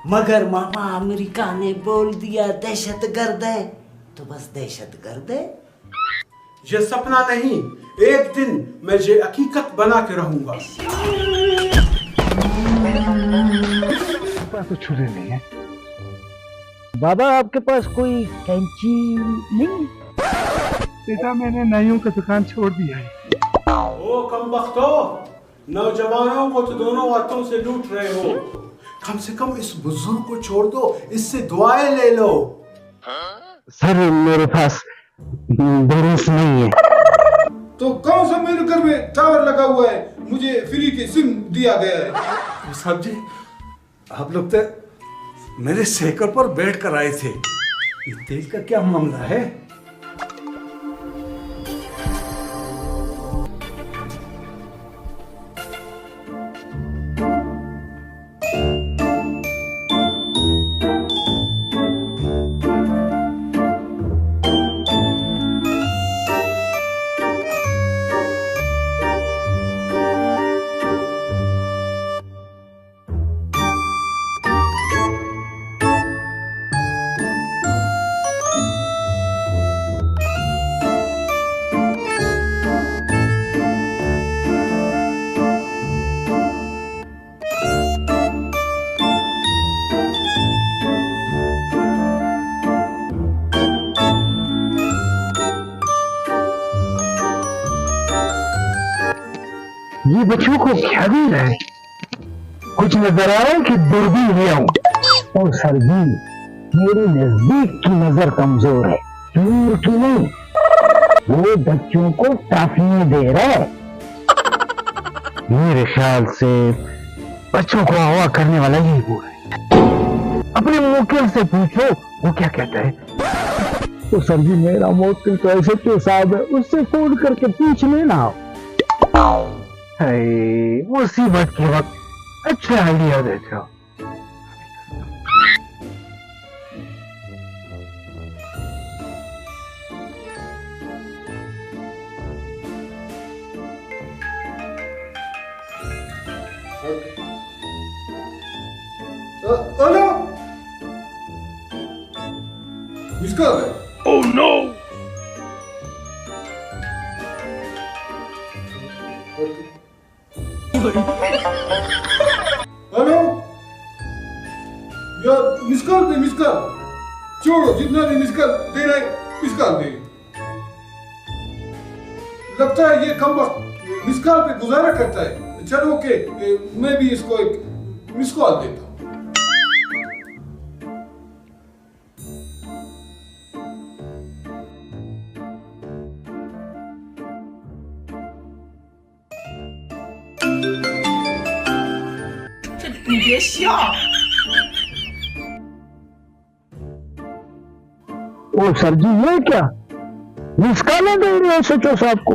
मगर मामा अमेरिका ने बोल दिया दहशतगर्द है, तो बस दहशतगर्द है। ये सपना नहीं, एक दिन मैं ये हकीकत बना के रहूंगा। पास तो छुरी नहीं है। बाबा आपके पास कोई कैंची नहीं? बेटा मैंने नाइयों की दुकान छोड़ दिया है। ओ कमबख्तो, नौजवानों को तो दोनों हाथों से लूट रहे हो। कम से कम इस बुजुर्ग को छोड़ दो, इससे दुआएं ले लो। सर मेरे पास बैलेंस नहीं है। तो कौन सा मेरे घर में टावर लगा हुआ है, मुझे फ्री की सिम दिया गया है। साहब जी, आप लोग तो मेरे सेकर पर बैठ कर आए थे। ये तेल का क्या मामला है? ये बच्चों को क्या दे रहा है? कुछ नजर आ रहा है कि दूरबीन ले आऊं? और सर जी, मेरी नजदीक की नजर कमजोर है, दूर की नहीं। वो बच्चों को टाफियां दे रहा है। मेरे ख्याल से बच्चों को हवा करने वाला यही वो है। अपने मुखिया से पूछो वो क्या कहता है। तो सर जी मेरा मुखिया तो ऐसे क्यों साहब है, उससे फोन करके पूछ लेना। मुसीबत के वक्त अच्छा आइडिया देते हो। हेलो, किसका है? Oh no! हेलो यार, मिस कॉल दे, मिस कॉल छोड़ो, जितना भी मिस कॉल दे रहे मिस कॉल दे। लगता है ये कम वक्त मिस कॉल पे गुजारा करता है। चलो ओके, मैं भी इसको एक मिस कॉल देता हूँ। ओ सर जी ये क्या मिसकालें दे रहे हो सचो साहब को?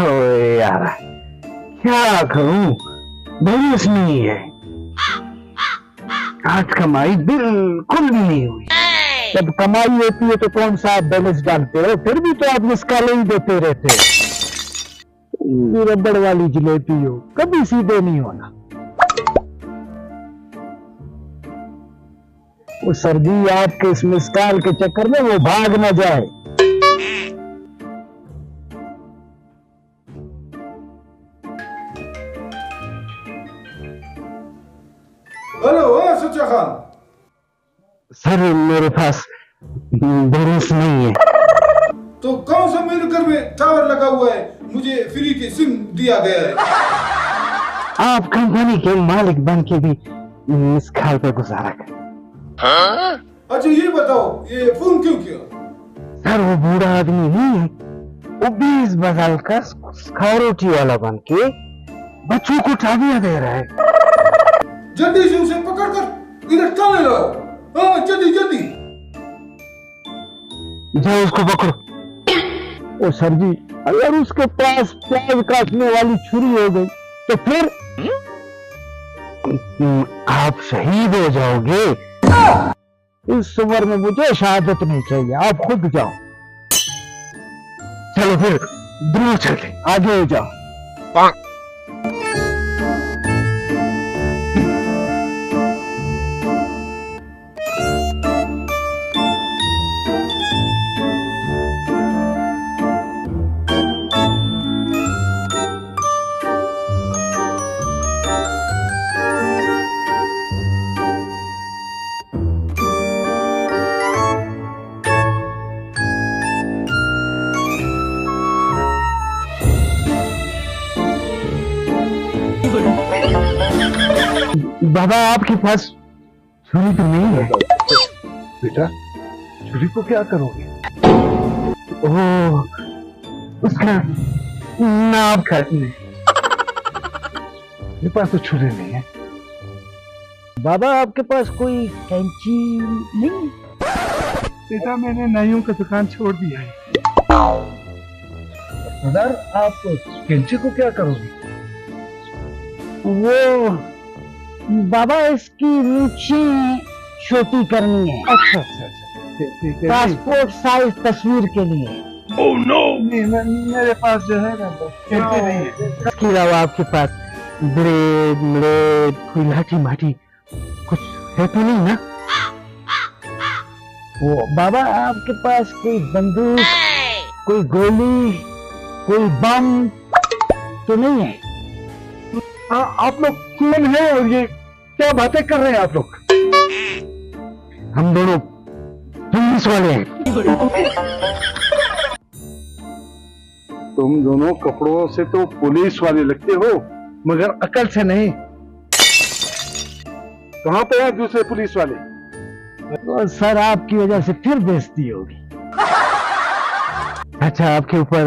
ओए यार क्या करूं, बैलेंस नहीं है। आज कमाई बिल्कुल भी नहीं हुई। जब कमाई होती है तो कौन सा आप बैलेंस डालते हो, फिर भी तो आप मिसकालें ही देते रहते हो। रबड़ वाली जलेबी हो, कभी सीधे नहीं होना। वो सर जी आपके इस मिसकाल के चक्कर में वो भाग न जाए। हेलो सच्चा खान। सर मेरे पास बैलेंस नहीं है। तो कौन सा मेरे घर में टावर लगा हुआ है, मुझे फ्री की सिम दिया गया है। आप कंपनी के मालिक बन के भी इस खाल पे गुजारा कर। अच्छा ये बताओ, ये फोन क्यों किया? सर वो बूढ़ा आदमी नहीं है, वो 20 बजाल का सिक्योरिटी वाला बन के बच्चों को चाबियां दे रहा है। जल्दी से उसे पकड़ कर इधर थाने लाओ। हाँ जल्दी जल्दी। जाओ उसको पकड़ो। ओ सर जी अगर उसके पास प्याज काटने वाली छुरी हो गई तो फिर आप शहीद हो जाओगे। इस उम्र में मुझे शहादत नहीं चाहिए, आप खुद जाओ। चलो फिर दूर चलते, आगे हो जाओ। बाबा आपके पास छुरी तो नहीं है? बेटा छुरी को क्या करोगे? ओह, उसका नाम काटने। मेरे पास तो छुरी नहीं है। बाबा आपके पास कोई कैंची नहीं? बेटा मैंने नाइयों का दुकान छोड़ दिया है। सरदार आप कैंची को क्या करोगे? वो बाबा इसकी रुचि छोटी करनी है। अच्छा अच्छा अच्छा ठीक है। पासपोर्ट साइज तस्वीर के लिए। नहीं मेरे पास जो है ना कैंची नहीं है। इसके अलावा आपके पास ब्लेड कोई लाठी माठी कुछ है तो नहीं ना? वो बाबा आपके पास कोई बंदूक, कोई गोली, कोई बम तो नहीं है? आप लोग कौन है और ये क्या बातें कर रहे हैं आप लोग? हम दोनों पुलिस वाले हैं। तुम दोनों कपड़ों से तो पुलिस वाले लगते हो मगर अकल से नहीं। कहां पे हैं दूसरे पुलिस वाले? तो सर आपकी वजह से फिर बेइज्जती होगी। अच्छा आपके ऊपर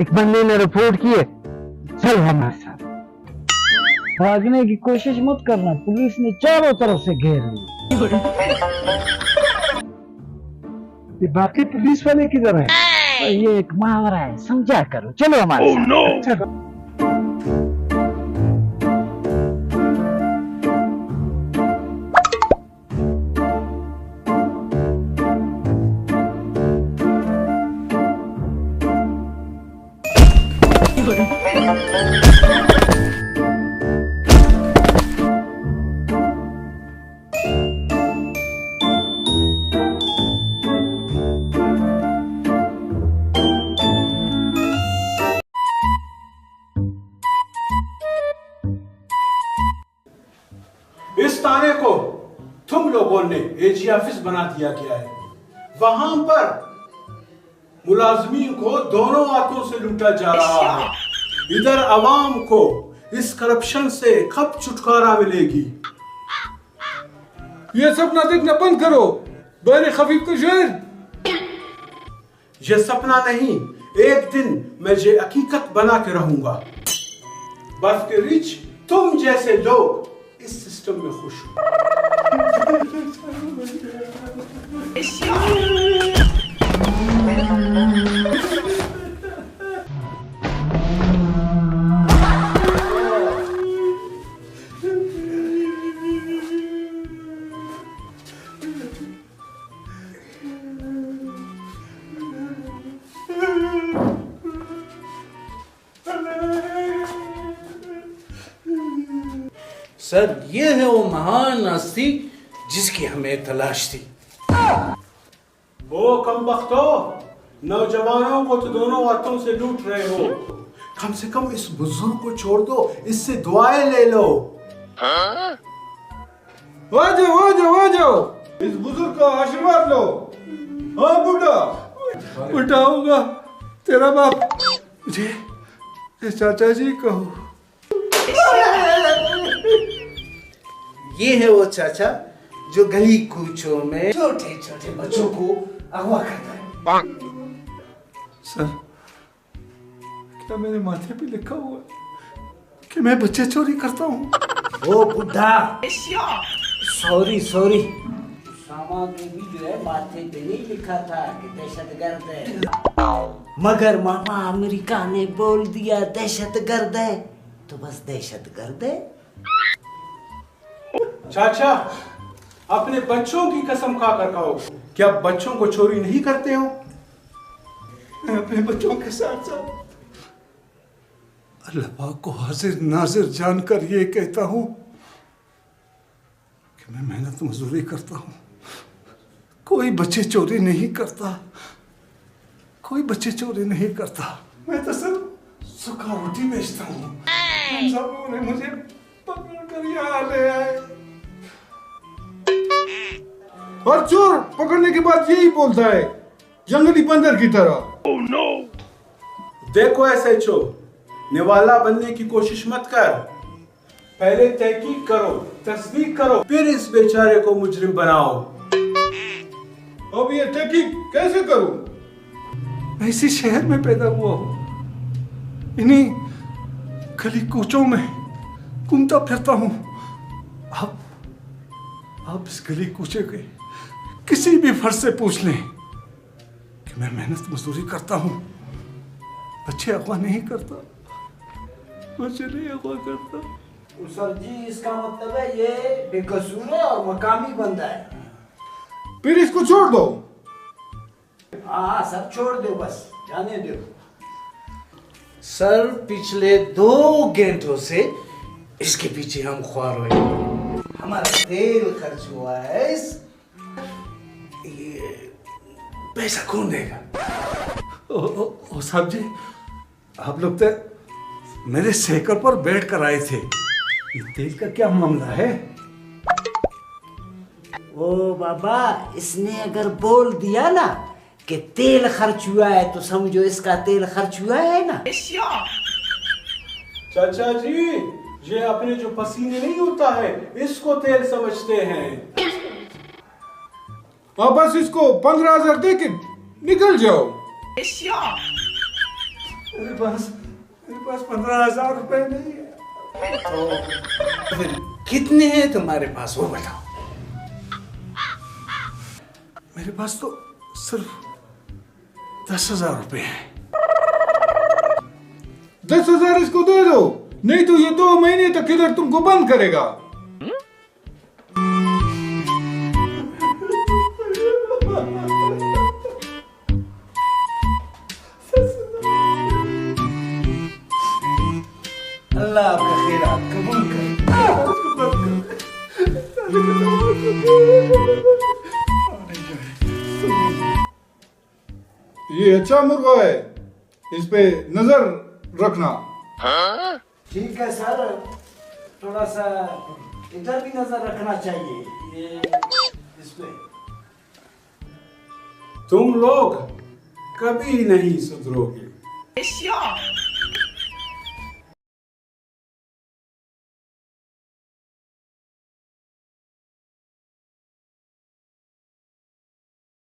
एक बंदे ने रिपोर्ट की है, चलो हमारे साथ। भागने की कोशिश मत करना, पुलिस ने चारों तरफ से घेर ली। ये बाकी पुलिस वाले किधर हैं? ये एक मुहावरा है, समझा करो, चलो हमारे साथ। अच्छा, इस थाने को तुम लोगों ने एजी ऑफिस बना दिया गया है। वहां पर मुलाजमीन को दोनों हाथों से लूटा जा रहा है। इधर आवाम को इस करप्शन से कब छुटकारा मिलेगी? ये सपना देखना बंद करो, बड़े खफीफ का शेर। ये सपना नहीं, एक दिन मैं ये हकीकत बना के रहूंगा। बस के रिच तुम जैसे लोग इस सिस्टम में खुश हो। सर ये है वो महान हस्ती जिसकी हमें तलाश थी। ओ कमबख्तो, नौजवानों को तो दोनों हाथों से लूट रहे हो। कम से कम इस बुजुर्ग को छोड़ दो, इससे दुआएं ले लो। आ जाओ आ जाओ, इस बुजुर्ग का आशीर्वाद लो। हाँ बुढ़ा, उठाऊंगा तेरा बाप। मुझे चाचा जी कहो। ये है वो चाचा जो गली कूचों में छोटे छोटे बच्चों को अगवा करता है। सर क्या मेरे माथे पे लिखा हुआ है कि मैं बच्चे चोरी करता हूँ? ओ बुढ़ा, सॉरी सॉरी, सामा के भी जो है माथे पे नहीं लिखा था कि दहशतगर्द है, मगर मामा अमेरिका ने बोल दिया दहशतगर्द है, तो बस दहशतगर्द है। चाचा, अपने बच्चों की कसम खाकर कहो, क्या बच्चों को चोरी नहीं करते हो? मैं अपने बच्चों के साथ साथ अल्लाह पाक को हाजिर नाजिर जानकर ये कहता हूँ कि मैं मेहनत मजदूरी करता हूँ, कोई बच्चे चोरी नहीं करता, कोई बच्चे चोरी नहीं करता। मैं तो सिर्फ सूखा रोटी बेचता हूँ। सब ने मुझे पकड़ कर यहाँ ले आए। और चोर पकड़ने के बाद यही बोलता है, जंगली बंदर की तरह। देखो SHO, निवाला बनने की कोशिश मत कर। पहले तहकीक करो, तस्दीक करो, फिर इस बेचारे को मुजरिम बनाओ। अब ये तहकीक कैसे करूं? मैं इसी शहर में पैदा हुआ हूँ, इन्हीं गली कूचों में घूमता फिरता हूँ। आप इस गली कूचे के किसी भी फर्ज से पूछ लें कि मैं मेहनत मजदूरी करता हूँ, बच्चे अगवा नहीं करता, बच्चे नहीं अगवा करता। सर जी, इसका मतलब है ये बेकसूर है और मकामी बंदा है। फिर इसको छोड़ दो। हाँ सर, छोड़ दो, बस जाने दो। सर, पिछले 2 घंटों से इसके पीछे हम ख्वार हुए, हमारा तेल खर्च हुआ है, ये पैसा कौन देगा? ओ साहब जी, आप लोग तो मेरे साइकिल पर बैठ कर आए थे, ये तेल का क्या मामला है? ओ बाबा, इसने अगर बोल दिया ना कि तेल खर्च हुआ है तो समझो इसका तेल खर्च हुआ है ना। चाचा जी, ये अपने जो पसीने नहीं होता है इसको तेल समझते हैं। आप बस इसको 15,000 दे के निकल जाओ। मेरे पास 15,000 रुपए नहीं है। तो फिर कितने हैं तुम्हारे पास, वो बताओ। मेरे पास तो सिर्फ 10,000 रुपए हैं। 10,000 इसको दे दो, नहीं तो ये 2 महीने तक इधर तुमको बंद करेगा। अल्लाह आपका खैरात कबूल करे। ये अच्छा मुर्गा है, इस पे नजर रखना। ठीक है सर, थोड़ा सा इधर भी नजर रखना चाहिए, ये इस पे। तुम लोग कभी नहीं सुधरोगे।